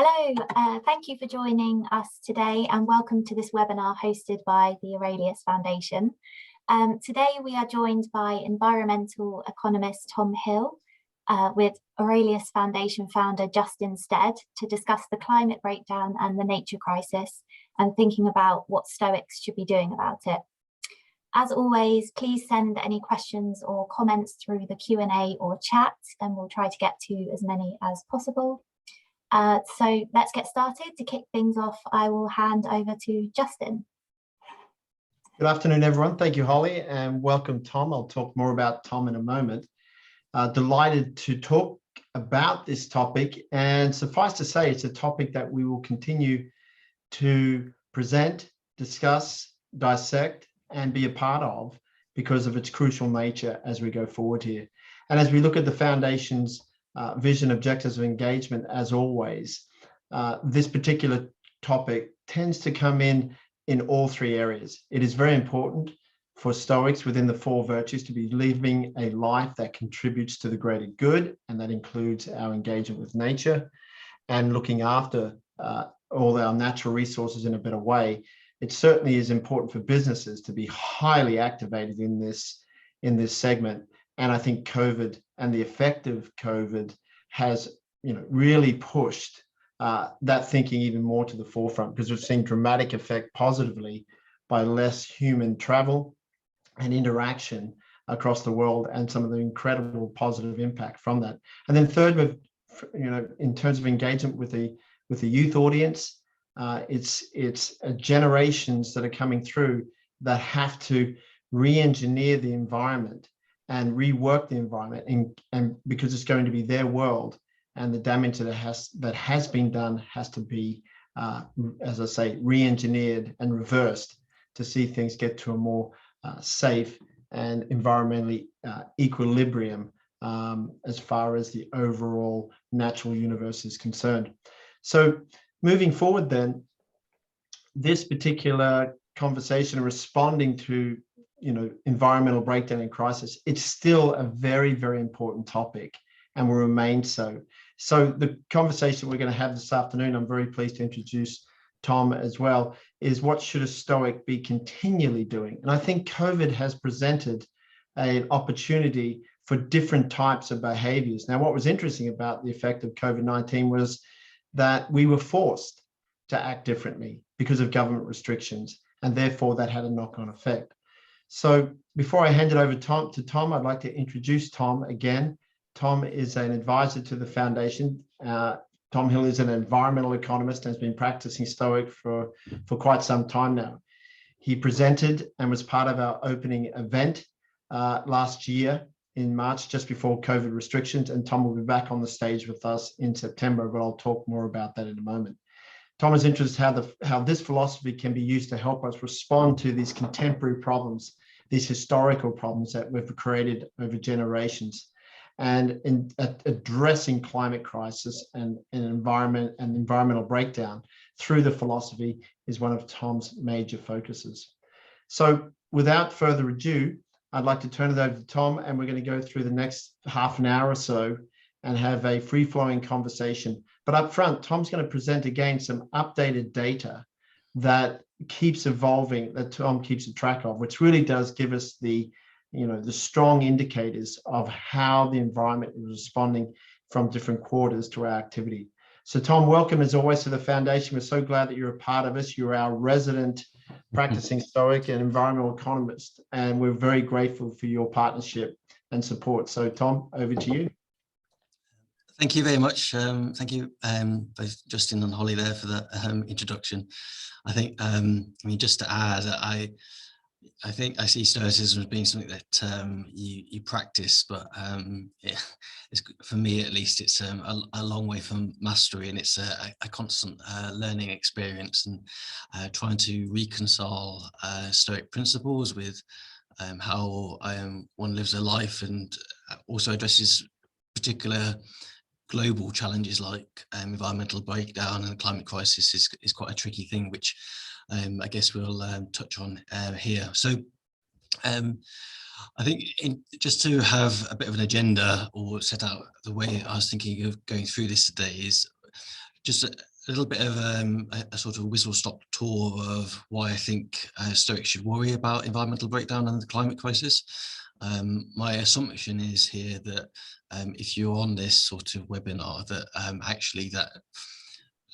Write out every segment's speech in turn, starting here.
Hello, thank you for joining us today and welcome to this webinar hosted by the Aurelius Foundation. Today we are joined by environmental economist Tom Hill with Aurelius Foundation founder Justin Stead to discuss the climate breakdown and the nature crisis and thinking about what Stoics should be doing about it. As always, please send any questions or comments through the Q&A or chat and we'll try to get to as many as possible. So let's get started. To kick things off, I will hand over to Justin. Good afternoon, everyone. Thank you, Holly, and welcome, Tom. I'll talk more about Tom in a moment. Delighted to talk about this topic, and suffice to say, it's a topic that we will continue to present, discuss, dissect, and be a part of because of its crucial nature as we go forward here. And as we look at the Foundation's vision, objectives of engagement, as always, this particular topic tends to come in all three areas. It is very important for Stoics within the four virtues to be living a life that contributes to the greater good, and that includes our engagement with nature and looking after all our natural resources in a better way. It certainly is important for businesses to be highly activated in this segment. And I think COVID and the effect of COVID has, really pushed that thinking even more to the forefront, because we've seen dramatic effect positively by less human travel and interaction across the world, and some of the incredible positive impact from that. And then third, in terms of engagement with the youth audience, it's generations that are coming through that have to re-engineer the environment and rework the environment, and because it's going to be their world, and the damage that has been done has to be, as I say, re-engineered and reversed to see things get to a more safe and environmentally equilibrium as far as the overall natural universe is concerned. So moving forward then, this particular conversation responding to environmental breakdown and crisis, it's still a very, very important topic and will remain so. So the conversation we're going to have this afternoon, I'm very pleased to introduce Tom as well, is what should a Stoic be continually doing? And I think COVID has presented an opportunity for different types of behaviors. Now, what was interesting about the effect of COVID-19 was that we were forced to act differently because of government restrictions, and therefore that had a knock-on effect. So before I hand it over to Tom, I'd like to introduce Tom again. Tom is an advisor to the Foundation. Tom Hill is an environmental economist and has been practicing Stoic for quite some time now. He presented and was part of our opening event last year in March, just before COVID restrictions, and Tom will be back on the stage with us in September, but I'll talk more about that in a moment. Tom is interested how this philosophy can be used to help us respond to these contemporary problems, these historical problems that we've created over generations, and in addressing climate crisis and environmental breakdown through the philosophy is one of Tom's major focuses. So without further ado, I'd like to turn it over to Tom, and we're going to go through the next half an hour or so and have a free-flowing conversation. But up front, Tom's going to present again some updated data that keeps evolving, that Tom keeps a track of, which really does give us the strong indicators of how the environment is responding from different quarters to our activity. So Tom, welcome as always to the Foundation. We're so glad that you're a part of us. You're our resident practicing Stoic and environmental economist, and we're very grateful for your partnership and support. So Tom, over to you. Thank you very much. Thank you, both Justin and Holly there for the introduction. I think, just to add, I think I see Stoicism as being something that you practice, but it's, for me at least, it's a long way from mastery, and it's a constant learning experience, and trying to reconcile Stoic principles with how one lives a life, and also addresses particular global challenges like environmental breakdown and climate crisis is quite a tricky thing, which I guess we'll touch on here. So I think just to have a bit of an agenda or set out the way I was thinking of going through this today is just little bit of a sort of whistle-stop tour of why I think Stoics should worry about environmental breakdown and the climate crisis. My assumption is here that if you're on this sort of webinar, that actually that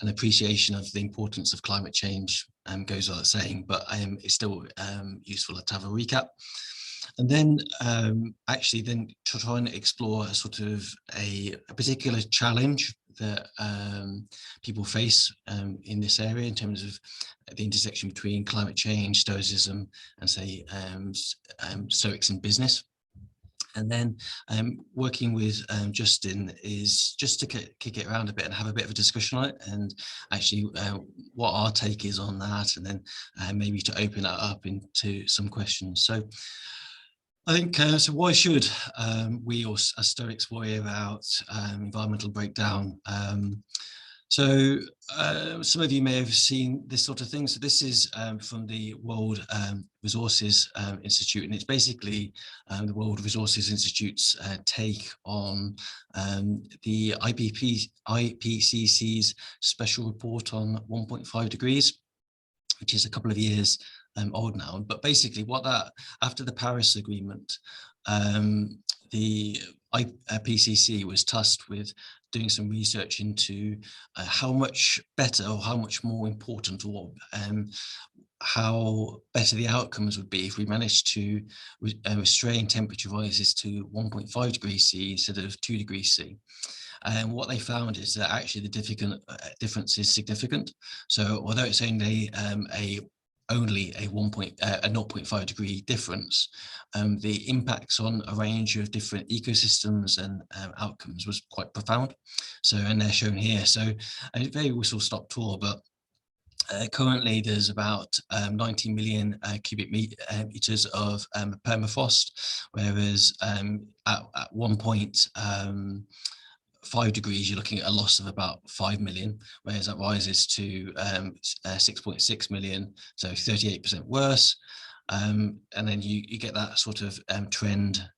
an appreciation of the importance of climate change goes without saying, but it's still useful to have a recap. And then actually then to try and explore a sort of a particular challenge that people face in this area in terms of the intersection between climate change, Stoicism, and say Stoics in business. And then working with Justin is just to kick it around a bit and have a bit of a discussion on it, and actually what our take is on that, and then maybe to open that up into some questions. So I think, so why should we as Stoics worry about environmental breakdown? So some of you may have seen this sort of thing. So this is from the World Resources Institute, and it's basically the World Resources Institute's take on the IPCC's special report on 1.5 degrees, which is a couple of years old now. But basically what that, after the Paris Agreement, the IPCC was tasked with doing some research into how much better or how much more important, or how better the outcomes would be if we managed to restrain temperature rises to 1.5 degrees C instead of 2 degrees C. And what they found is that actually the difference is significant. So although it's only only a 0.5 degree difference, the impacts on a range of different ecosystems and outcomes was quite profound. So, and they're shown here. So a very whistle-stop tour, but currently there's about 90 million cubic meters of permafrost, whereas at 1.5 degrees, you're looking at a loss of about 5 million, whereas that rises to 6.6 million, so 38% worse. And then you get that sort of trend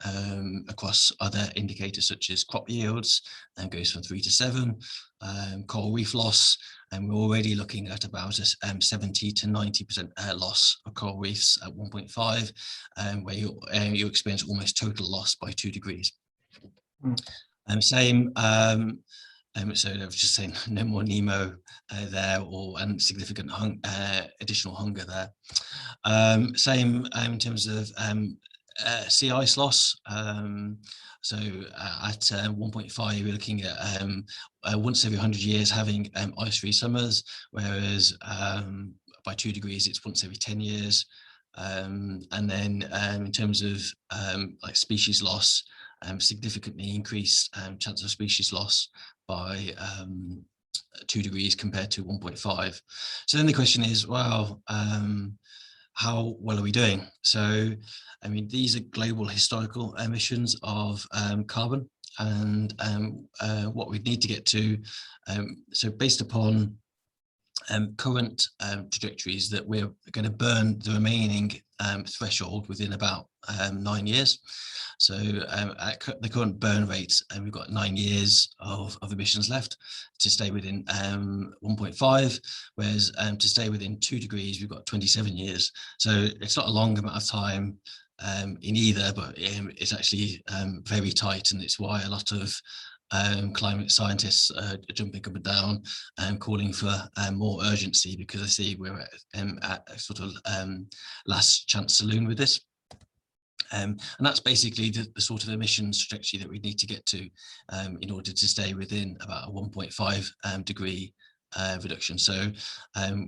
across other indicators such as crop yields, and goes from 3 to 7, coral reef loss, and we're already looking at about a 70 to 90% loss of coral reefs at 1.5, where you experience almost total loss by 2 degrees. Same, so I was just saying no more Nemo there, and significant additional hunger there. Same in terms of sea ice loss. So at 1.5, we're looking at once every 100 years having ice-free summers, whereas by 2 degrees, it's once every 10 years. And then in terms of like species loss, significantly increased chance of species loss by 2 degrees compared to 1.5. So then the question is, well, how well are we doing? So, I mean, these are global historical emissions of carbon, and what we need to get to, so based upon current trajectories, that we're going to burn the remaining threshold within about 9 years. So at the current burn rate, we've got 9 years of emissions left to stay within 1.5, whereas to stay within 2 degrees, we've got 27 years. So it's not a long amount of time in either, but it's actually very tight, and it's why a lot of climate scientists are jumping up and down and calling for more urgency, because I see we're at a sort of last chance saloon with this. And that's basically the sort of emissions trajectory that we need to get to in order to stay within about a 1.5 degree reduction. So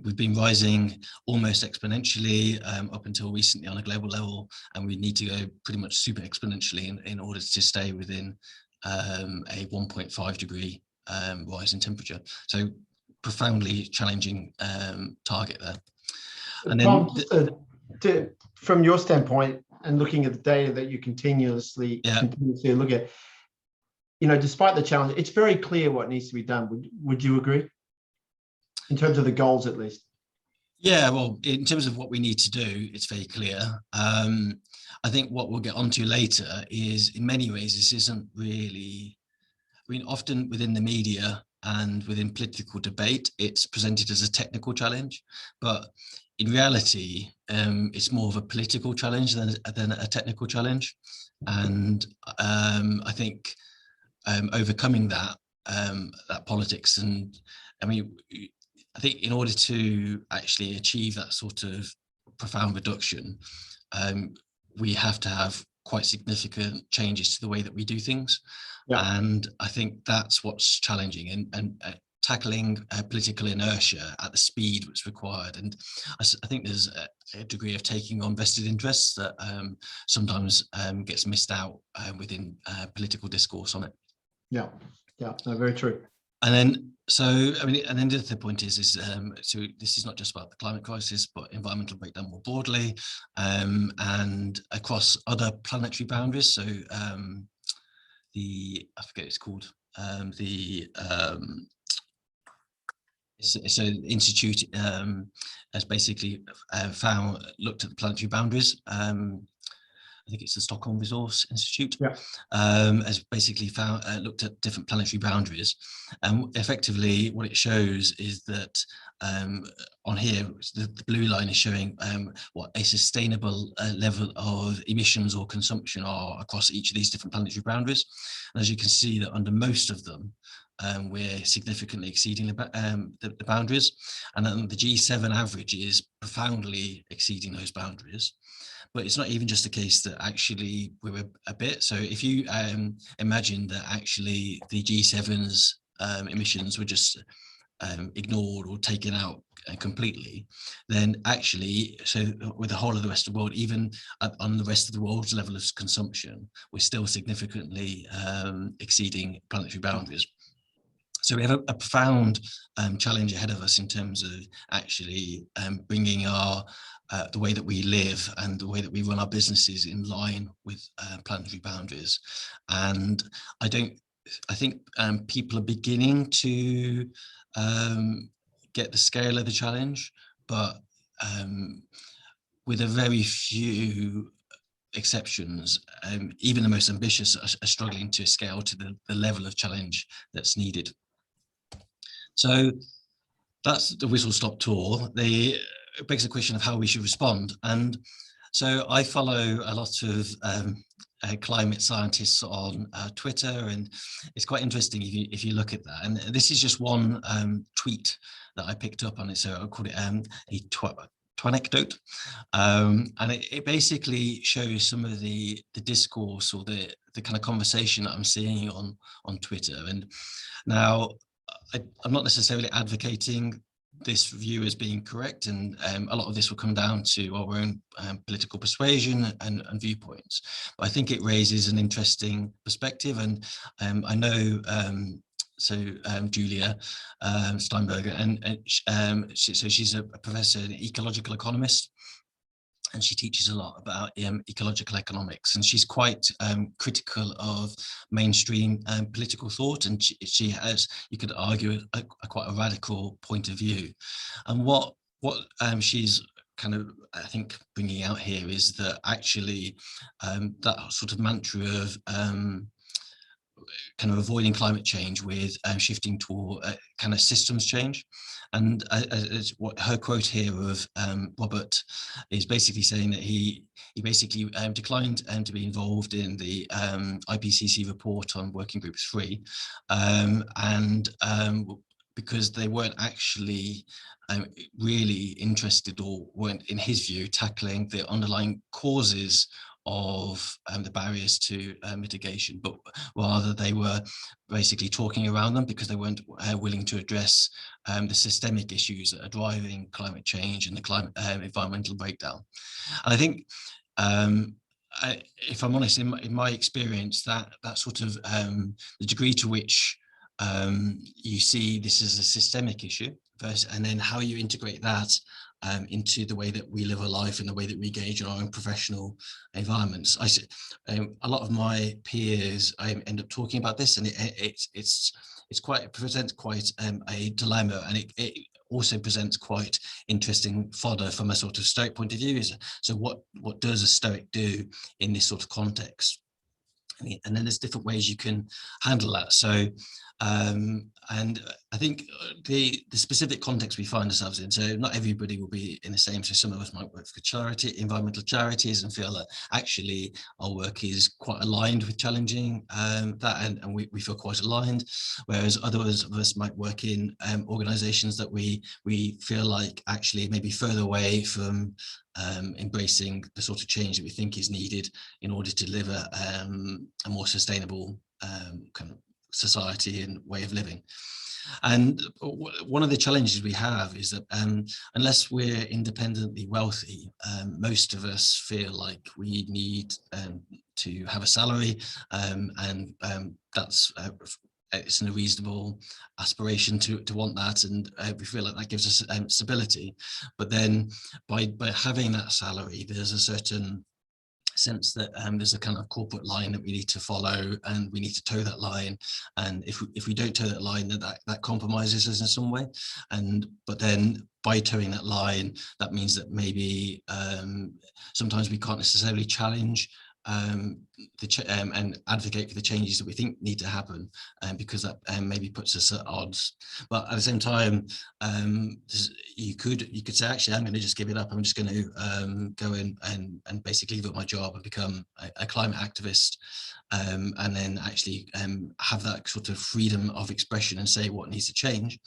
we've been rising almost exponentially up until recently on a global level, and we need to go pretty much super exponentially in order to stay within a 1.5 degree rise in temperature. So profoundly challenging target there. And then Tom, from your standpoint, and looking at the data that you continuously look at, you know, despite the challenge, it's very clear what needs to be done. Would you agree? In terms of the goals, at least. Yeah, well, in terms of what we need to do, it's very clear. I think what we'll get onto later is, in many ways, this isn't really, I mean, often within the media, and within political debate, it's presented as a technical challenge. But in reality, it's more of a political challenge than a technical challenge. And I think overcoming that politics, and I mean, I think in order to actually achieve that sort of profound reduction, we have to have quite significant changes to the way that we do things. Yeah. And I think that's what's challenging, and tackling political inertia at the speed that's required. And I think there's a degree of taking on vested interests that sometimes gets missed out within political discourse on it. Yeah, yeah, no, very true. And then, so I mean, and then the other point is so this is not just about the climate crisis, but environmental breakdown more broadly, and across other planetary boundaries. So I forget what it's called, so the Institute has basically looked at the planetary boundaries. I think it's the Stockholm Resource Institute, yeah. Has basically looked at different planetary boundaries. And effectively what it shows is that on here, the blue line is showing what a sustainable level of emissions or consumption are across each of these different planetary boundaries. And as you can see, that under most of them, we're significantly exceeding the boundaries. And then the G7 average is profoundly exceeding those boundaries. But it's not even just a case that actually we're a bit. So if you imagine that actually the G7's emissions were just ignored or taken out completely, then actually, so with the whole of the rest of the world, even on the rest of the world's level of consumption, we're still significantly exceeding planetary boundaries. So we have a profound challenge ahead of us in terms of actually bringing our the way that we live and the way that we run our businesses in line with planetary boundaries. And I think people are beginning to get the scale of the challenge, but with a very few exceptions, even the most ambitious are struggling to scale to the level of challenge that's needed. So that's the whistle stop tour. It begs the question of how we should respond. And so I follow a lot of climate scientists on Twitter, and it's quite interesting if you look at that. And this is just one tweet that I picked up on it. So I called it a twanecdote. And it basically shows some of the discourse or the kind of conversation that I'm seeing on Twitter. And now I'm not necessarily advocating this view as being correct, and a lot of this will come down to our own political persuasion and viewpoints. But I think it raises an interesting perspective, and I know Julia Steinberger, so she's a professor, an ecological economist, and she teaches a lot about ecological economics, and she's quite critical of mainstream political thought, and she has, you could argue, quite a radical point of view. And what she's kind of, I think, bringing out here is that actually that sort of mantra of kind of avoiding climate change with shifting toward kind of systems change. And what her quote here of Robert is basically saying that he basically declined to be involved in the IPCC report on Working Group 3, because they weren't actually really interested, or weren't, in his view, tackling the underlying causes of the barriers to mitigation, but rather they were basically talking around them because they weren't willing to address the systemic issues that are driving climate change and the climate environmental breakdown. And I think, if I'm honest, in my experience, that sort of the degree to which you see this as a systemic issue, and then how you integrate that into the way that we live our life and the way that we engage in our own professional environments. A lot of my peers end up talking about this, and it presents quite a dilemma, and it also presents quite interesting fodder from a sort of Stoic point of view. So what does a Stoic do in this sort of context? And then there's different ways you can handle that. So And I think the specific context we find ourselves in, so not everybody will be in the same. So some of us might work for charity, environmental charities, and feel that actually our work is quite aligned with challenging that, and we feel quite aligned. Whereas others of us might work in organisations that we feel like actually maybe further away from embracing the sort of change that we think is needed in order to deliver a more sustainable kind of society and way of living. And one of the challenges we have is that unless we're independently wealthy, most of us feel like we need to have a salary, and that's it's a reasonable aspiration to want that, and we feel like that gives us stability. But then by having that salary, there's a certain sense that there's a kind of corporate line that we need to follow, and we need to toe that line, and if we don't toe that line, that compromises us in some way. But then by towing that line, that means that maybe sometimes we can't necessarily challenge and advocate for the changes that we think need to happen, because that maybe puts us at odds. But at the same time, you could say, actually, I'm going to just give it up. I'm just going to go in and basically give up my job and become a climate activist, and then actually have that sort of freedom of expression and say what needs to change.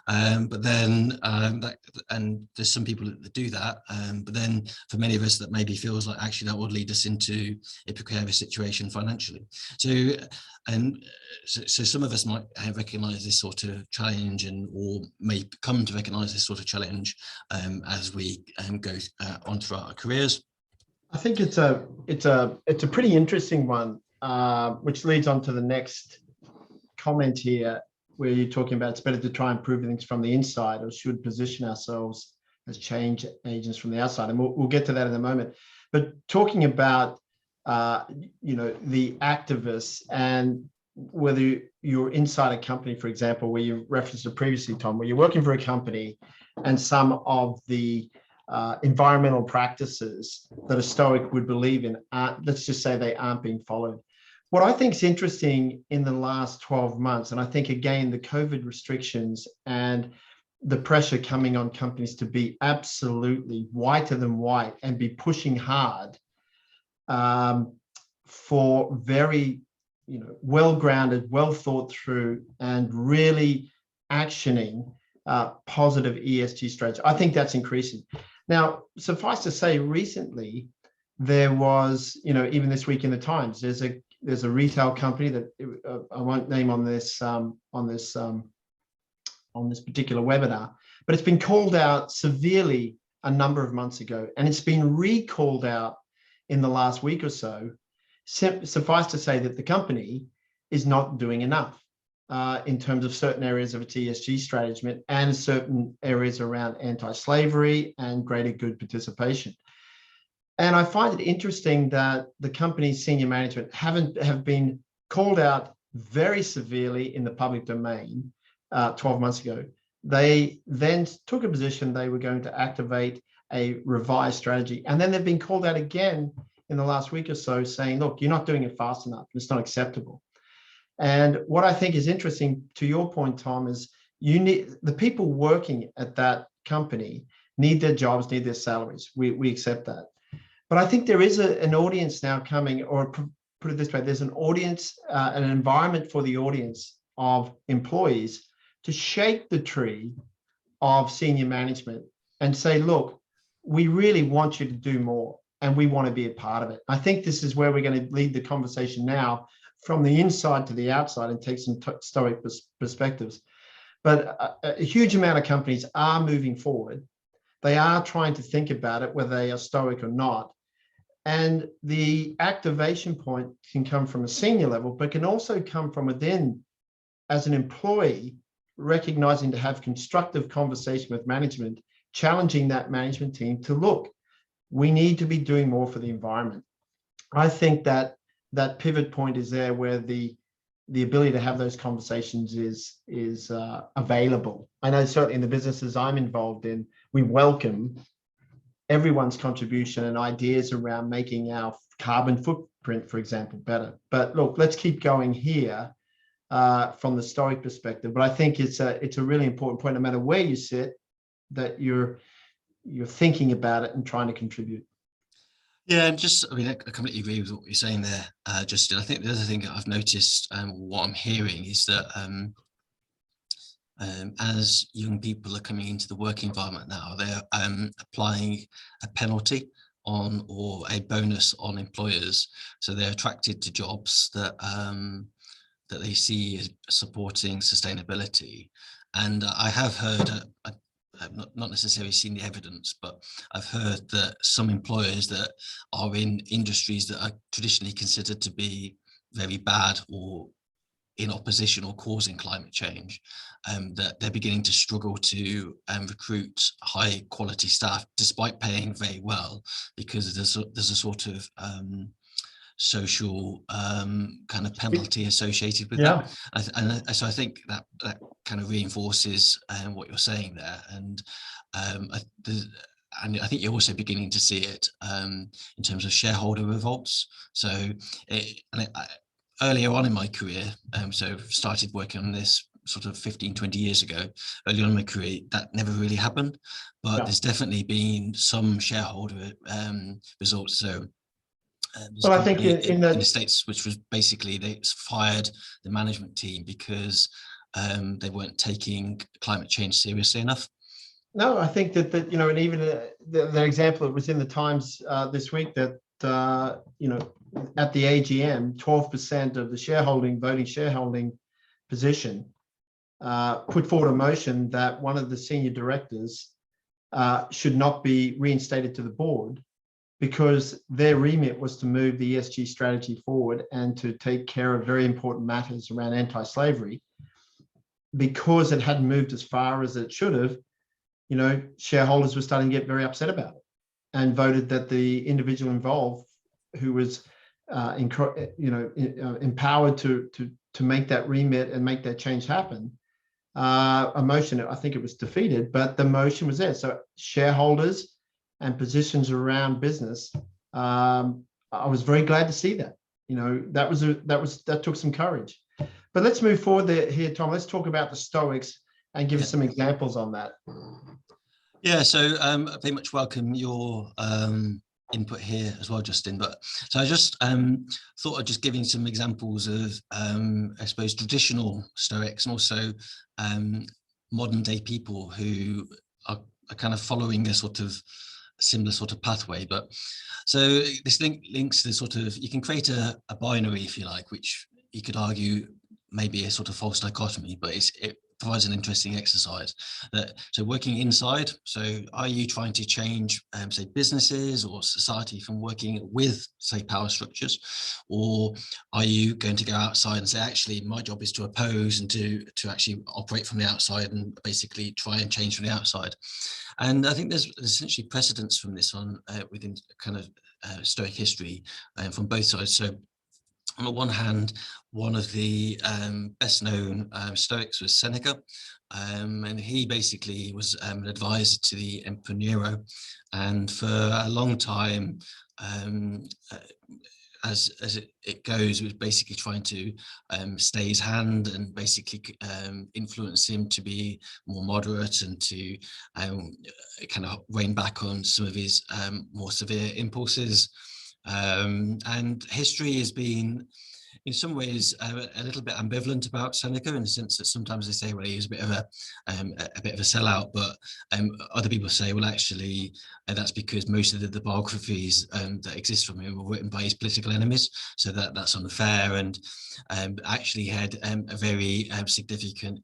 But then and there's some people that do that, but then for many of us that maybe feels like actually that would lead us into a precarious situation financially. So some of us might recognize this sort of challenge, or may come to recognize this sort of challenge as we go on throughout our careers. I think it's a pretty interesting one, which leads on to the next comment here, where you're talking about it's better to try and improve things from the inside, or should position ourselves as change agents from the outside. And we'll get to that in a moment. But talking about, the activists, and whether you're inside a company, for example, where you referenced it previously, Tom, where you're working for a company and some of the environmental practices that a Stoic would believe in, let's just say they aren't being followed. What I think is interesting in the last 12 months, and I think, again, the COVID restrictions and the pressure coming on companies to be absolutely whiter than white and be pushing hard for very, well-grounded, well thought through, and really actioning positive ESG strategy. I think that's increasing. Now, suffice to say, recently there was, even this week in the Times, there's a retail company that I won't name on this particular webinar, but it's been called out severely a number of months ago, and it's been recalled out in the last week or so. Suffice to say that the company is not doing enough in terms of certain areas of its ESG strategy and certain areas around anti-slavery and greater good participation. And I find it interesting that the company's senior management have been called out very severely in the public domain 12 months ago. They then took a position they were going to activate a revised strategy. And then they've been called out again in the last week or so, saying, look, you're not doing it fast enough. It's not acceptable. And what I think is interesting, to your point, Tom, is the people working at that company need their jobs, need their salaries. We accept that. But I think there is an audience now coming, or put it this way, there's an audience, an environment for the audience of employees to shake the tree of senior management and say, look, we really want you to do more, and we want to be a part of it. I think this is where we're going to lead the conversation now, from the inside to the outside, and take some Stoic perspectives. But a huge amount of companies are moving forward. They are trying to think about it, whether they are Stoic or not. And the activation point can come from a senior level, but can also come from within, as an employee, recognizing to have constructive conversation with management, challenging that management team to look, we need to be doing more for the environment. I think that pivot point is there, where the ability to have those conversations is available. I know certainly in the businesses I'm involved in, we welcome everyone's contribution and ideas around making our carbon footprint, for example, better. But look, let's keep going here. from the Stoic perspective. But I think it's a really important point, no matter where you sit, that you're thinking about it and trying to contribute. Yeah, and just, I mean, I completely agree with what you're saying there, Justin. I think the other thing that I've noticed, what I'm hearing is that as young people are coming into the work environment now, they're applying a penalty on or a bonus on employers. So they're attracted to jobs that that they see as supporting sustainability. And I have heard, I've not necessarily seen the evidence, but I've heard that some employers that are in industries that are traditionally considered to be very bad or in opposition or causing climate change, that they're beginning to struggle to recruit high quality staff despite paying very well, because there's a sort of social kind of penalty associated with that. And so I think that kind of reinforces what you're saying there. And I think you're also beginning to see it in terms of shareholder revolts. So earlier on in my career, so started working on this sort of 15, 20 years ago, early on in my career, that never really happened. But there's definitely been some shareholder results. So well, I think in the States, which was basically they fired the management team because they weren't taking climate change seriously enough. No, I think that and even the example that was in the Times this week, that at the AGM, 12% of the voting shareholding position put forward a motion that one of the senior directors should not be reinstated to the board, because their remit was to move the ESG strategy forward and to take care of very important matters around anti-slavery. Because it hadn't moved as far as it should have, shareholders were starting to get very upset about it and voted that the individual involved, who was empowered to make that remit and make that change happen, a motion, I think it was defeated, but the motion was there. So shareholders and positions around business, I was very glad to see that. That took some courage. But let's move forward here, Tom. Let's talk about the Stoics and give us some examples on that. Yeah, so I very much welcome your input here as well, Justin. But so I just thought of just giving some examples of, I suppose, traditional Stoics and also modern day people who are kind of following a sort of similar sort of pathway. But so this links to sort of, you can create a binary, if you like, which you could argue maybe a sort of false dichotomy, but it provides an interesting exercise. So working inside, so are you trying to change, say, businesses or society from working with, say, power structures, or are you going to go outside and say, actually, my job is to oppose and to actually operate from the outside and basically try and change from the outside? And I think there's essentially precedents from this on within kind of Stoic history from both sides. So on the one hand, one of the best known Stoics was Seneca, and he basically was an advisor to the Emperor Nero, and for a long time, as it goes, was basically trying to stay his hand and basically influence him to be more moderate and to kind of rein back on some of his more severe impulses. And history has been, in some ways, a little bit ambivalent about Seneca, in the sense that sometimes they say, well, he was a bit of a sellout, but other people say, well, actually, that's because most of the biographies that exist from him were written by his political enemies, so that's unfair, and actually had a very significant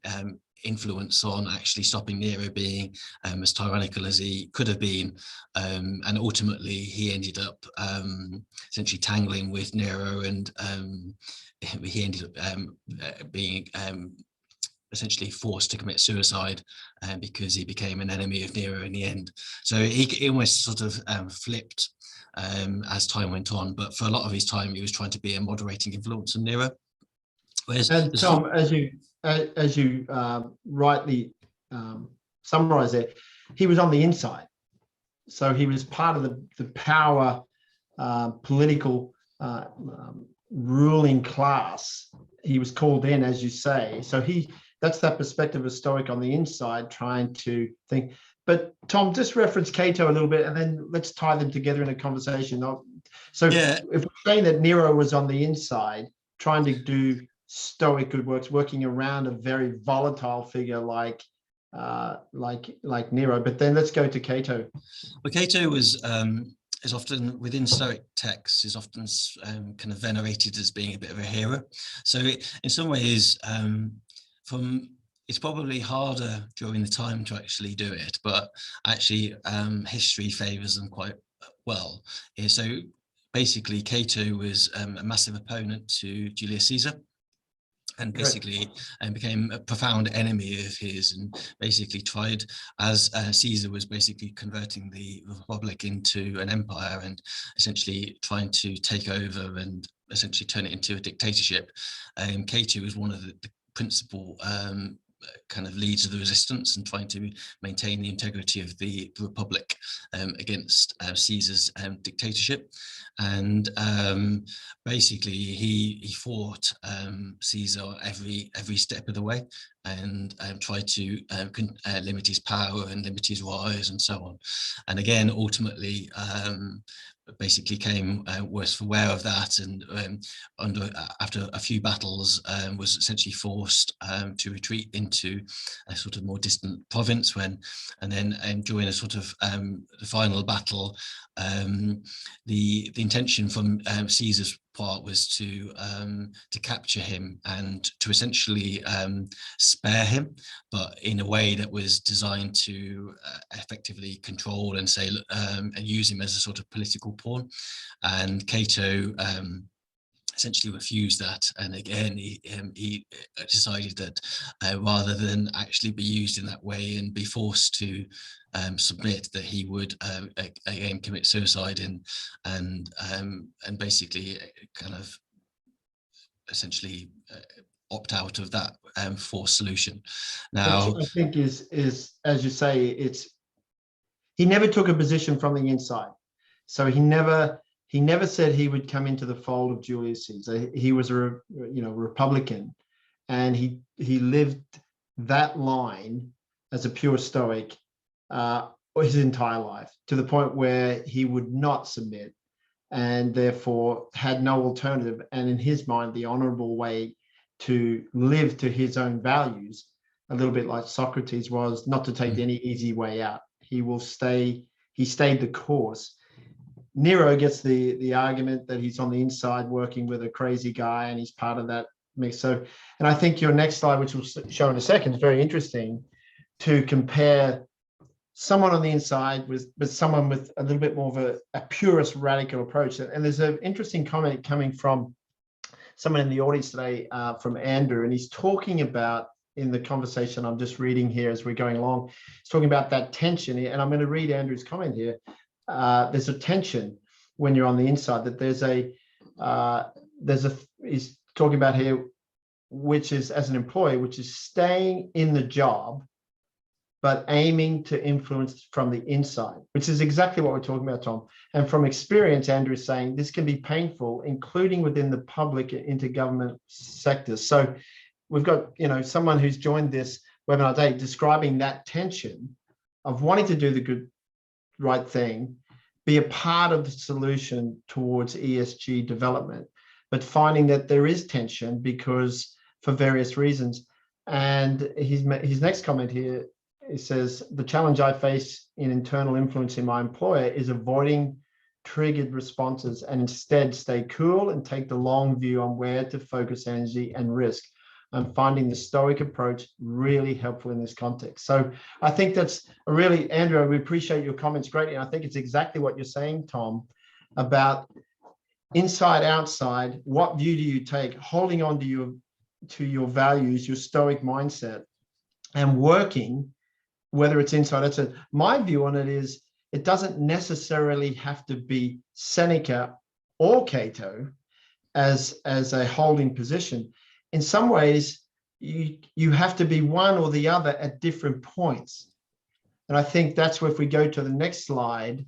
influence on actually stopping Nero being as tyrannical as he could have been, and ultimately he ended up essentially tangling with Nero, and he ended up being essentially forced to commit suicide because he became an enemy of Nero in the end. So he almost sort of flipped as time went on, but for a lot of his time he was trying to be a moderating influence on Nero. And Tom, as you rightly summarize it, he was on the inside. So he was part of the power political ruling class. he was called in, as you say. So that's that perspective of Stoic on the inside, trying to think. But Tom, just reference Cato a little bit, and then let's tie them together in a conversation. So Yeah. if we're saying that Nero was on the inside, trying to do Stoic good works, working around a very volatile figure like Nero, but then let's go to Cato. Well, Cato is often within Stoic texts is often kind of venerated as being a bit of a hero. So in some ways, it's probably harder during the time to actually do it, but actually history favors them quite well. So basically, Cato was a massive opponent to Julius Caesar, and basically became a profound enemy of his, and basically tried, as Caesar was basically converting the Republic into an empire and essentially trying to take over and essentially turn it into a dictatorship. Cato was one of the principal kind of leads of the resistance and trying to maintain the integrity of the Republic against Caesar's dictatorship. And basically he fought Caesar every step of the way, and tried to limit his power and limit his rise and so on. And again, ultimately basically came worse for wear of that, and after a few battles was essentially forced to retreat into a sort of more distant province, and then during a sort of the final battle, the intention from Caesar's part was to capture him and to essentially spare him, but in a way that was designed to effectively control and say and use him as a sort of political pawn. And Cato essentially refused that, and again he decided that rather than actually be used in that way and be forced to submit, that he would again commit suicide and basically kind of essentially opt out of that forced solution. Now, which I think is as you say, he never took a position from the inside, so he never said he would come into the fold of Julius Caesar. He was a Republican, and he lived that line as a pure Stoic his entire life, to the point where he would not submit, and therefore had no alternative. And in his mind, the honorable way to live to his own values, a little bit like Socrates, was not to take any easy way out. He stayed the course. Nero gets the argument that he's on the inside working with a crazy guy, and he's part of that mix. So, and I think your next slide, which we'll show in a second, is very interesting to compare someone on the inside with someone with a little bit more of a purist radical approach. And there's an interesting comment coming from someone in the audience today, from Andrew, and he's talking about, in the conversation I'm just reading here as we're going along, he's talking about that tension. And I'm going to read Andrew's comment here. There's a tension when you're on the inside, that he's talking about here, which is, as an employee, which is staying in the job, but aiming to influence from the inside, which is exactly what we're talking about, Tom. And from experience, Andrew is saying this can be painful, including within the public and intergovernment sectors. So we've got, someone who's joined this webinar today describing that tension of wanting to do the good, right thing, be a part of the solution towards ESG development, but finding that there is tension because for various reasons. And his next comment here, it says, the challenge I face in internal influence in my employer is avoiding triggered responses and instead stay cool and take the long view on where to focus energy and risk. I'm finding the Stoic approach really helpful in this context. So I think that's a really, Andrew, we appreciate your comments greatly. And I think it's exactly what you're saying, Tom, about inside, outside. What view do you take? Holding on to your values, your Stoic mindset, and working, whether it's inside, outside. My view on it is, it doesn't necessarily have to be Seneca or Cato as a holding position. In some ways, you have to be one or the other at different points. And I think that's where, if we go to the next slide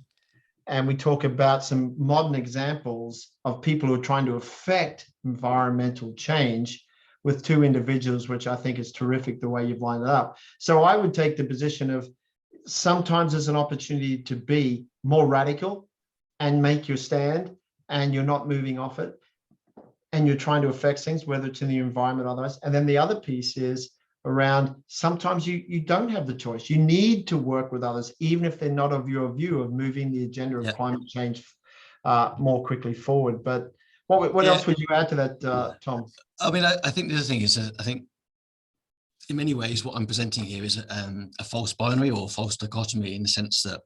and we talk about some modern examples of people who are trying to affect environmental change, with two individuals, which I think is terrific the way you've lined it up. So I would take the position of sometimes there's an opportunity to be more radical and make your stand, and you're not moving off it, and you're trying to affect things, whether it's in the environment or otherwise. And then the other piece is around sometimes you don't have the choice. You need to work with others, even if they're not of your view of moving the agenda of climate change more quickly forward. But what else would you add to that, Tom? I mean, I think the other thing is, I think in many ways what I'm presenting here is a false binary or false dichotomy, in the sense that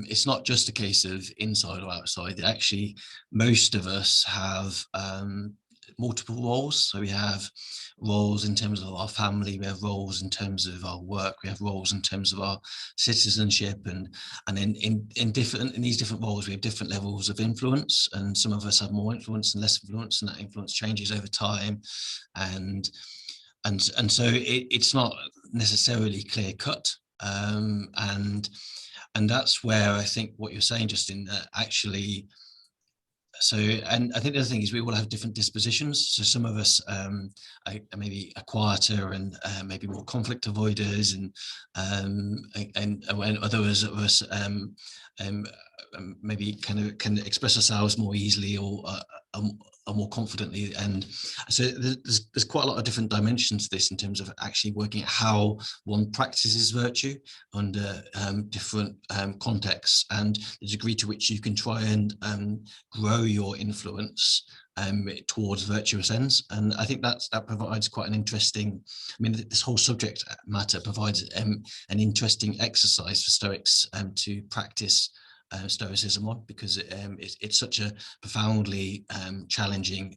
it's not just a case of inside or outside. Actually, most of us have multiple roles. So we have roles in terms of our family, we have roles in terms of our work, we have roles in terms of our citizenship, and then in these different roles we have different levels of influence, and some of us have more influence and less influence, and that influence changes over time, and so it's not necessarily clear cut, and that's where I think what you're saying, Justin, actually. So, and I think the other thing is we all have different dispositions. So some of us are maybe a quieter and maybe more conflict avoiders, and when others of us maybe can express ourselves more easily or more confidently. And so there's quite a lot of different dimensions to this in terms of actually working out how one practices virtue under different contexts, and the degree to which you can try and grow your influence towards virtuous ends. And I think that provides quite an interesting, I mean, this whole subject matter provides an interesting exercise for Stoics to practice Stoicism on, because it's such a profoundly challenging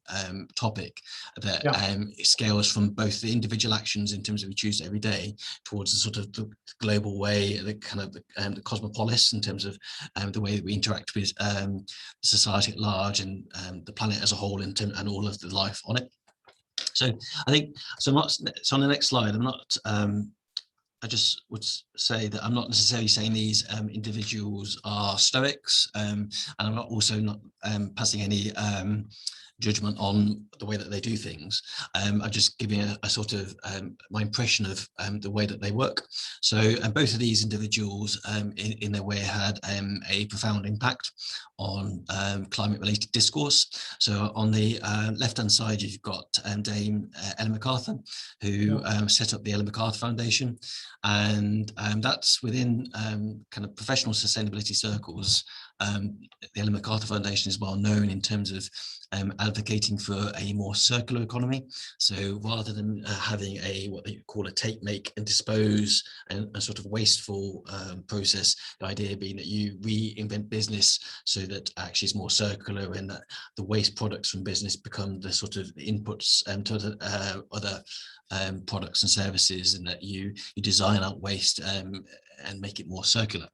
topic that it scales from both the individual actions in terms of we choose every day towards the sort of the global way, the kind of the cosmopolis in terms of the way that we interact with society at large and the planet as a whole, and all of the life on it. So I think so on the next slide, I'm not I just would say that I'm not necessarily saying these individuals are Stoics, and I'm also not passing any judgment on the way that they do things. I'm just giving a sort of my impression of the way that they work. So both of these individuals in their way had a profound impact on climate related discourse. So on the left hand side you've got Dame Ellen MacArthur, who set up the Ellen MacArthur Foundation, and that's within kind of professional sustainability circles. The Ellen MacArthur Foundation is well known in terms of advocating for a more circular economy. So rather than having what they call a take, make and dispose, and a sort of wasteful process, the idea being that you reinvent business so that actually it's more circular, and that the waste products from business become the sort of inputs to other products and services, and that you design out waste and make it more circular.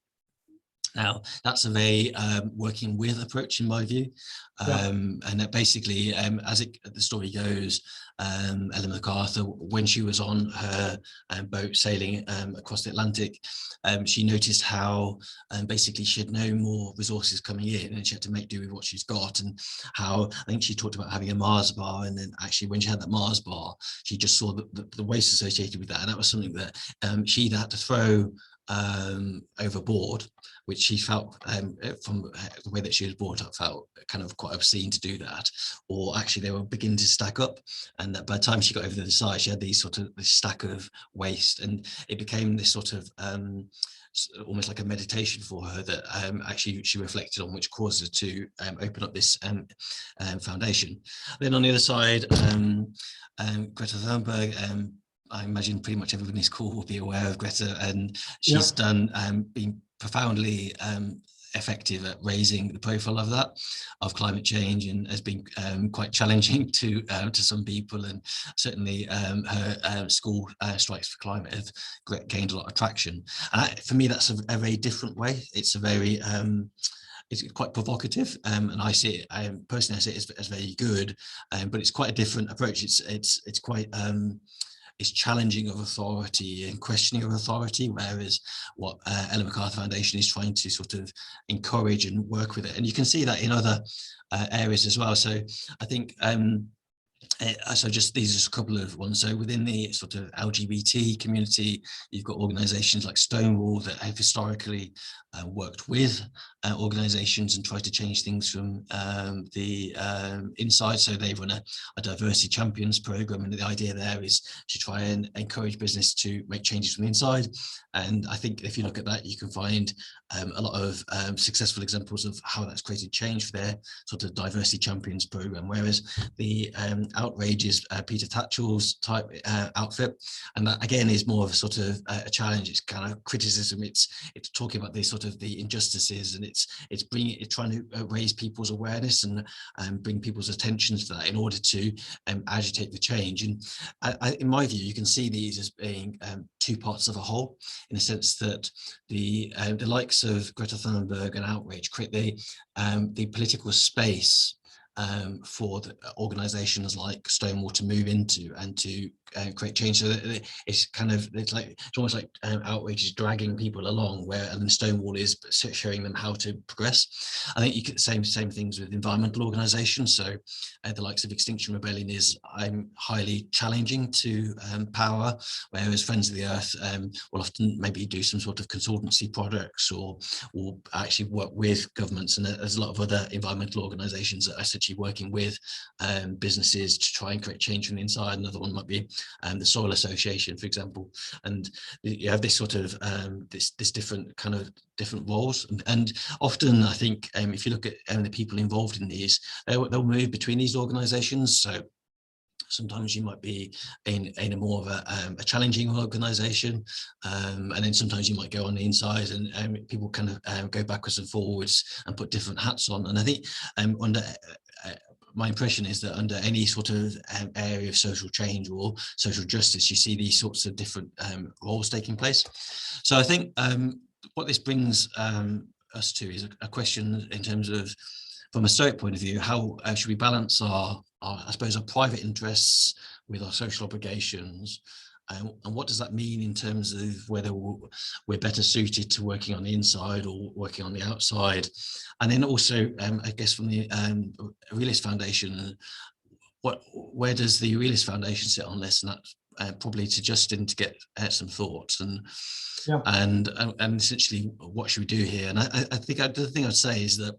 Now, that's a very working with approach in my view, and that basically, as the story goes, Ellen MacArthur, when she was on her boat sailing across the Atlantic, she noticed how basically she had no more resources coming in, and she had to make do with what she's got, and how I think she talked about having a Mars bar, and then actually when she had that Mars bar, she just saw the waste associated with that, and that was something that she either had to throw overboard, which she felt from the way that she was brought up felt kind of quite obscene to do that, or actually they were beginning to stack up, and that by the time she got over the side she had this stack of waste, and it became this sort of almost like a meditation for her that actually she reflected on, which caused her to open up this foundation. Then on the other side, Greta Thunberg, I imagine pretty much everyone in this call will be aware of Greta, and she's been profoundly effective at raising the profile of climate change, and has been quite challenging to some people, and certainly her school strikes for climate have gained a lot of traction. And for me, that's a very different way. It's a very it's quite provocative, and I see it personally. I see it as very good, but it's quite a different approach. It's quite it's challenging of authority and questioning of authority, whereas what Ellen MacArthur Foundation is trying to sort of encourage and work with it. And you can see that in other areas as well. So I think So just these are just a couple of ones. So within the sort of LGBT community, you've got organisations like Stonewall that have historically worked with organisations and tried to change things from the inside. So they run a diversity champions program, and the idea there is to try and encourage business to make changes from the inside. And I think if you look at that, you can find a lot of successful examples of how that's created change for their sort of diversity champions program. Whereas the Outrage is Peter Tatchell's type outfit, and that again is more of a sort of a challenge. It's kind of criticism. It's talking about the sort of the injustices, and it's trying to raise people's awareness and bring people's attention to that in order to agitate the change. And in my view, you can see these as being two parts of a whole, in the sense that the likes of Greta Thunberg and Outrage create the political space for the organisations like Stonewall to move into and to create change. So that it's almost like Outrage is dragging people along, where and Stonewall is showing them how to progress. I think you could same things with environmental organisations. So the likes of Extinction Rebellion is highly challenging to power, whereas Friends of the Earth will often maybe do some sort of consultancy products or actually work with governments. And there's a lot of other environmental organisations that are essentially working with businesses to try and create change from the inside. Another one might be the Soil Association, for example. And you have this sort of this different kind of different roles, and often I think if you look at the people involved in these, they'll move between these organisations. So sometimes you might be in a more of a challenging organisation, and then sometimes you might go on the inside, and people kind of go backwards and forwards and put different hats on. And I think under my impression is that under any sort of area of social change or social justice, you see these sorts of different roles taking place. So I think what this brings us to is a question in terms of, from a Stoic point of view, how should we balance our I suppose, our private interests with our social obligations, and what does that mean in terms of whether we're better suited to working on the inside or working on the outside? And then also, I guess from the Realist Foundation, where does the Realist Foundation sit on this? And that's probably to Justin to get some thoughts and essentially what should we do here? And I think the thing I'd say is that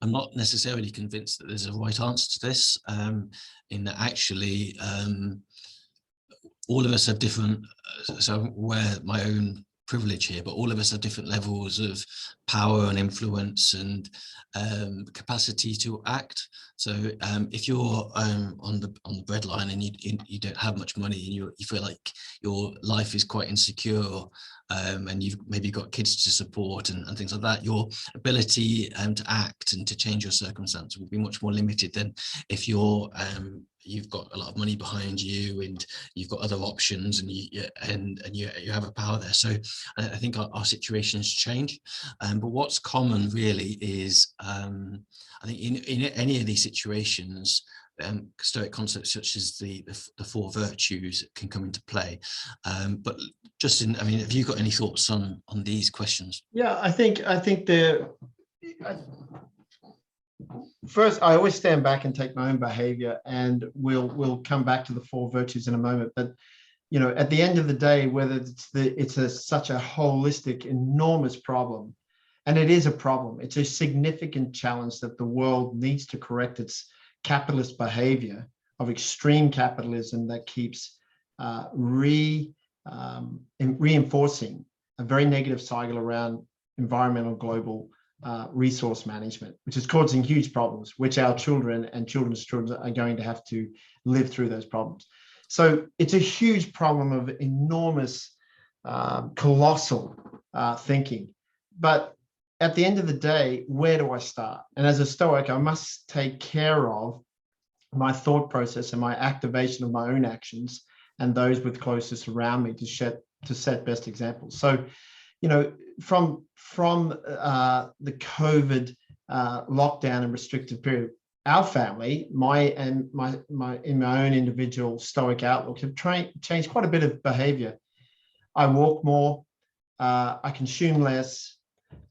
I'm not necessarily convinced that there's a right answer to this, in that actually all of us have different, so I'm aware of my own privilege here, but all of us have different levels of power and influence and capacity to act. So if you're on the breadline and you don't have much money and you feel like your life is quite insecure, and you've maybe got kids to support and things like that, your ability to act and to change your circumstance will be much more limited than if you've got a lot of money behind you and you've got other options and you have a power there. So I think our situations change, but what's common really is I think in any of these situations, Stoic concepts such as the four virtues can come into play. But Justin, I mean, have you got any thoughts on these questions? Yeah, I think first, I always stand back and take my own behavior, and we'll come back to the four virtues in a moment. But you know, at the end of the day, whether it's such a holistic, enormous problem, and it is a problem, it's a significant challenge that the world needs to correct its capitalist behavior of extreme capitalism that keeps reinforcing a very negative cycle around environmental global resource management, which is causing huge problems, which our children and children's children are going to have to live through those problems. So it's a huge problem of enormous, colossal thinking. But at the end of the day, where do I start? And as a Stoic, I must take care of my thought process and my activation of my own actions and those with closest around me to set best examples. So, you know, from the COVID lockdown and restrictive period, our family, in my own individual Stoic outlook, have changed quite a bit of behavior. I walk more, I consume less.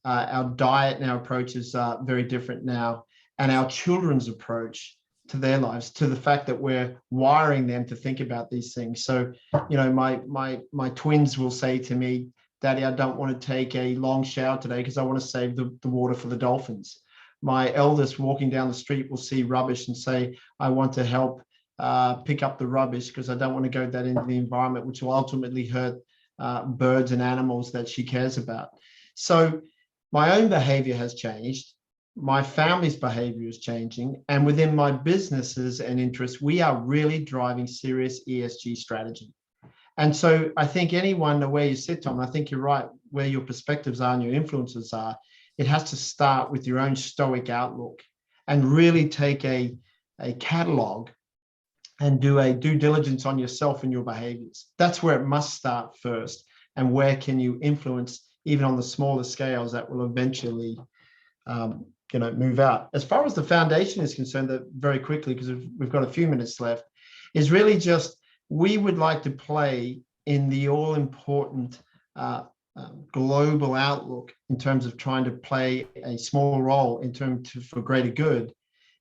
Our diet and our approach is very different now, and our children's approach to their lives, to the fact that we're wiring them to think about these things. So, you know, my twins will say to me, Daddy, I don't want to take a long shower today because I want to save the water for the dolphins. My eldest walking down the street will see rubbish and say, I want to help pick up the rubbish because I don't want to go that into the environment, which will ultimately hurt birds and animals that she cares about. So my own behavior has changed. My family's behavior is changing. And within my businesses and interests, we are really driving serious ESG strategy. And so I think anyone, where you sit, Tom, I think you're right, where your perspectives are and your influences are, it has to start with your own Stoic outlook and really take a catalog and do a due diligence on yourself and your behaviors. That's where it must start first. And where can you influence, even on the smaller scales, that will eventually move out. As far as the foundation is concerned, that very quickly, because we've got a few minutes left, is really just, we would like to play in the all-important global outlook in terms of trying to play a small role in terms for greater good,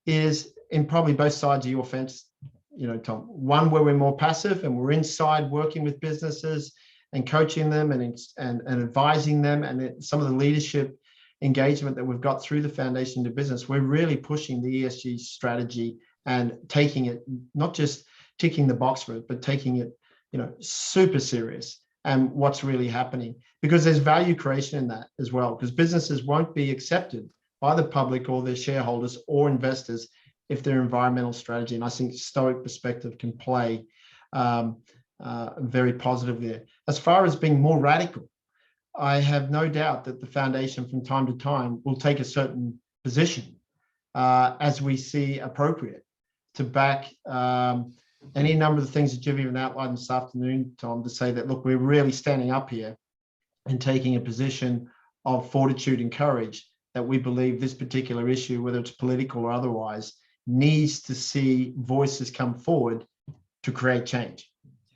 is in probably both sides of your fence, you know, Tom. One where we're more passive and we're inside working with businesses and coaching them and advising them, and some of the leadership engagement that we've got through the foundation to business, we're really pushing the ESG strategy and taking it, not just ticking the box for it, but taking it, you know, super serious and what's really happening, because there's value creation in that as well, because businesses won't be accepted by the public or their shareholders or investors if their environmental strategy, and I think Stoic perspective can play very positive there. As far as being more radical, I have no doubt that the foundation from time to time will take a certain position as we see appropriate to back any number of the things that you've even outlined this afternoon, Tom, to say that, look, we're really standing up here and taking a position of fortitude and courage, that we believe this particular issue, whether it's political or otherwise, needs to see voices come forward to create change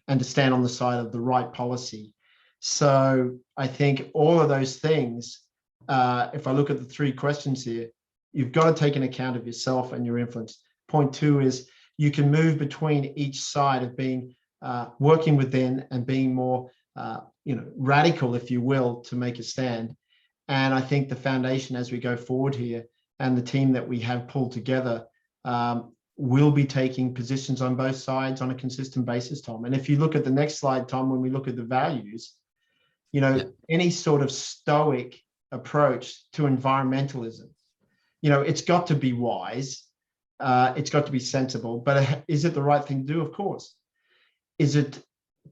and to stand on the side of the right policy. So I think all of those things, if I look at the three questions here, you've got to take an account of yourself and your influence. Point two is you can move between each side of being working within and being more radical, if you will, to make a stand. And I think the foundation, as we go forward here, and the team that we have pulled together, will be taking positions on both sides on a consistent basis, Tom. And if you look at the next slide, Tom, when we look at the values, you know, any sort of Stoic approach to environmentalism, you know, it's got to be wise, it's got to be sensible, but is it the right thing to do? Of course. Is it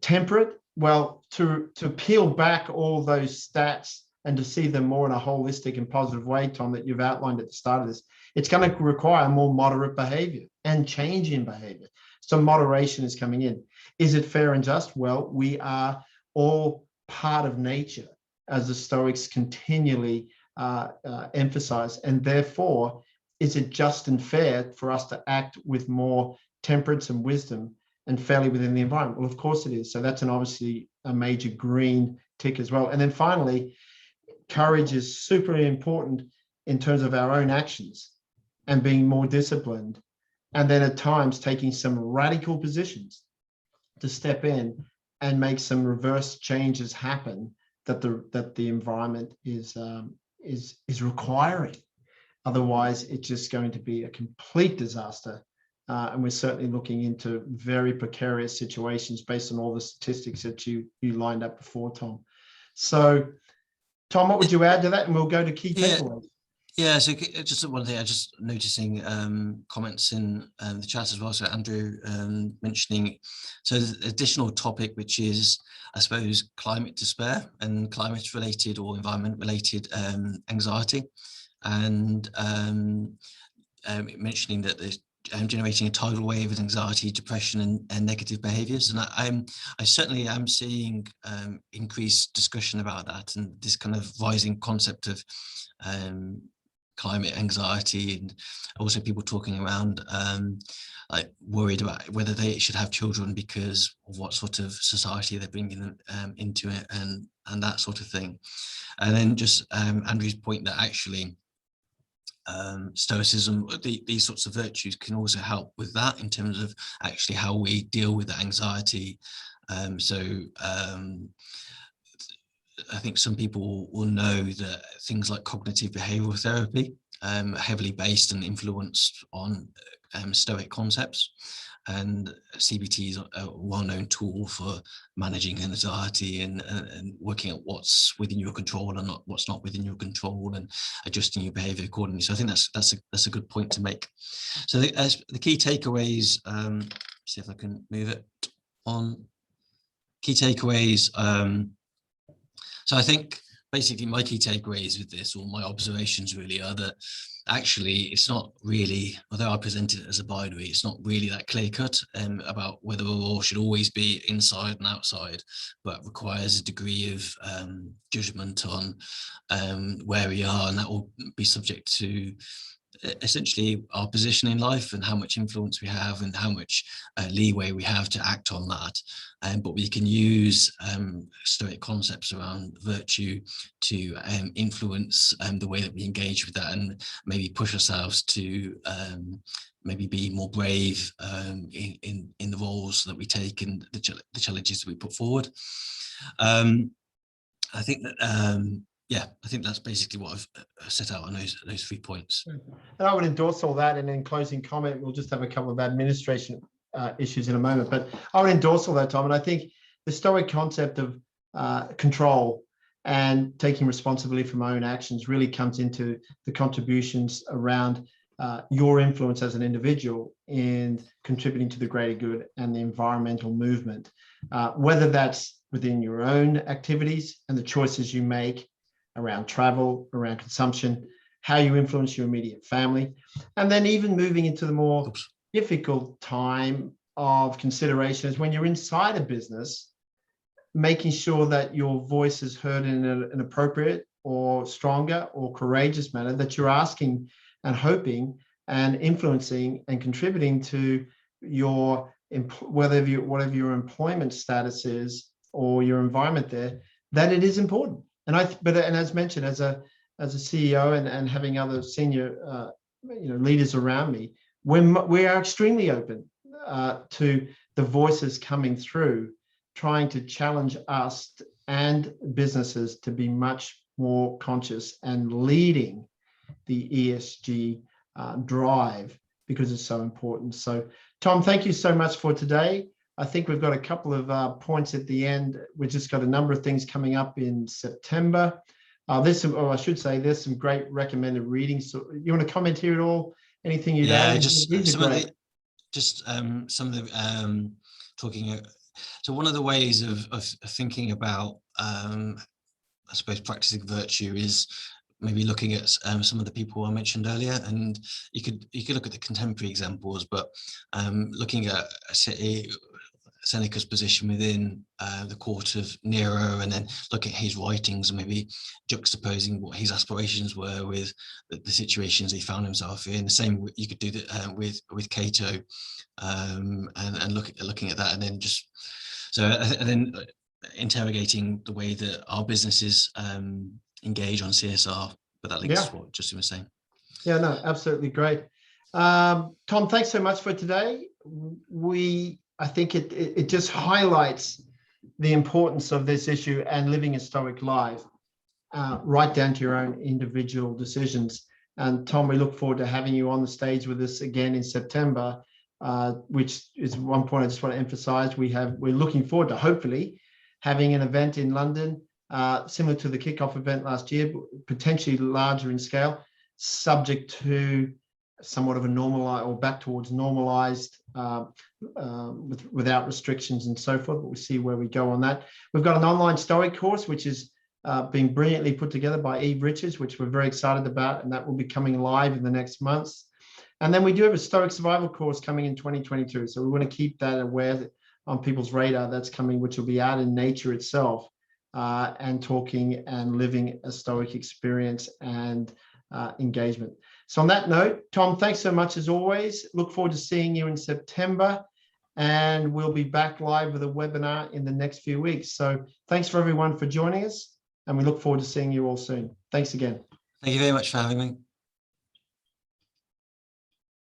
temperate? Well, to peel back all those stats and to see them more in a holistic and positive way, Tom, that you've outlined at the start of this, it's going to require more moderate behavior and change in behavior. So moderation is coming in. Is it fair and just? Well, we are all part of nature, as the Stoics continually emphasize, and therefore, is it just and fair for us to act with more temperance and wisdom and fairly within the environment? Well, of course it is. So that's obviously a major green tick as well. And then finally, courage is super important in terms of our own actions and being more disciplined, and then at times taking some radical positions to step in and make some reverse changes happen that the environment is requiring. Otherwise, it's just going to be a complete disaster. And we're certainly looking into very precarious situations based on all the statistics that you lined up before, Tom. So, Tom, what would you add to that? And we'll go to key takeaways. Yeah, so just one thing, I just noticing comments in the chat as well. So Andrew mentioning, so the additional topic, which is, I suppose, climate despair and climate-related or environment-related anxiety, and mentioning that there's generating a tidal wave of anxiety, depression, and negative behaviours. And I certainly am seeing increased discussion about that, and this kind of rising concept of climate anxiety, and also people talking around like worried about whether they should have children because of what sort of society they're bringing them into it, and that sort of thing. And then just Andrew's point that actually Stoicism, these sorts of virtues can also help with that in terms of actually how we deal with the anxiety. I think some people will know that things like cognitive behavioral therapy heavily based and influenced on Stoic concepts, and CBT is a well-known tool for managing anxiety and working out what's within your control and what's not within your control, and adjusting your behavior accordingly. So I think that's a good point to make. So the key takeaways, see if I can move it on. Key takeaways. So I think basically my key takeaways with this, or my observations really, are that actually it's not really, although I present it as a binary, it's not really that clear cut about whether a law should always be inside and outside, but requires a degree of judgment on where we are, and that will be subject to essentially our position in life and how much influence we have and how much leeway we have to act on that. But we can use Stoic concepts around virtue to influence the way that we engage with that, and maybe push ourselves to maybe be more brave in the roles that we take and the challenges that we put forward. I think that I think that's basically what I've set out on those 3 points. And I would endorse all that. And in closing comment, we'll just have a couple of administration issues in a moment. But I would endorse all that, Tom. And I think the Stoic concept of control and taking responsibility for my own actions really comes into the contributions around your influence as an individual in contributing to the greater good and the environmental movement, whether that's within your own activities and the choices you make around travel, around consumption, how you influence your immediate family, and then even moving into the more difficult time of consideration is when you're inside a business, making sure that your voice is heard in an appropriate or stronger or courageous manner, that you're asking and hoping and influencing and contributing to your, whatever your employment status is or your environment there, that it is important. And as mentioned, as a CEO and having other senior leaders around me, we are extremely open to the voices coming through, trying to challenge us and businesses to be much more conscious and leading the ESG drive, because it's so important. So, Tom, thank you so much for today. I think we've got a couple of points at the end. We've just got a number of things coming up in September. There's some great recommended readings. So you want to comment here at all? Anything you'd add? Talking. So one of the ways of thinking about, I suppose, practicing virtue is maybe looking at some of the people I mentioned earlier, and you could look at the contemporary examples, but looking at Seneca's position within the court of Nero, and then look at his writings and maybe juxtaposing what his aspirations were with the situations he found himself in. The same you could do that with Cato, and looking at that, and then interrogating the way that our businesses engage on CSR. But that links to what Justin was saying. Yeah, no, absolutely great. Tom, thanks so much for today. I think it just highlights the importance of this issue and living a Stoic life, right down to your own individual decisions. And Tom, we look forward to having you on the stage with us again in September, which is one point I just want to emphasize. We're looking forward to hopefully having an event in London, similar to the kickoff event last year, potentially larger in scale, subject to somewhat of a normalized or back towards normalized without restrictions and so forth, but we'll see where we go on that. We've got an online Stoic course, which is being brilliantly put together by Eve Richards, which we're very excited about, and that will be coming live in the next months. And then we do have a Stoic survival course coming in 2022. So we want to keep that aware on people's radar. That's coming, which will be out in nature itself, and talking and living a Stoic experience and engagement. So on that note, Tom, thanks so much as always. Look forward to seeing you in September, and we'll be back live with a webinar in the next few weeks. So thanks for everyone for joining us, and we look forward to seeing you all soon. Thanks again. Thank you very much for having me.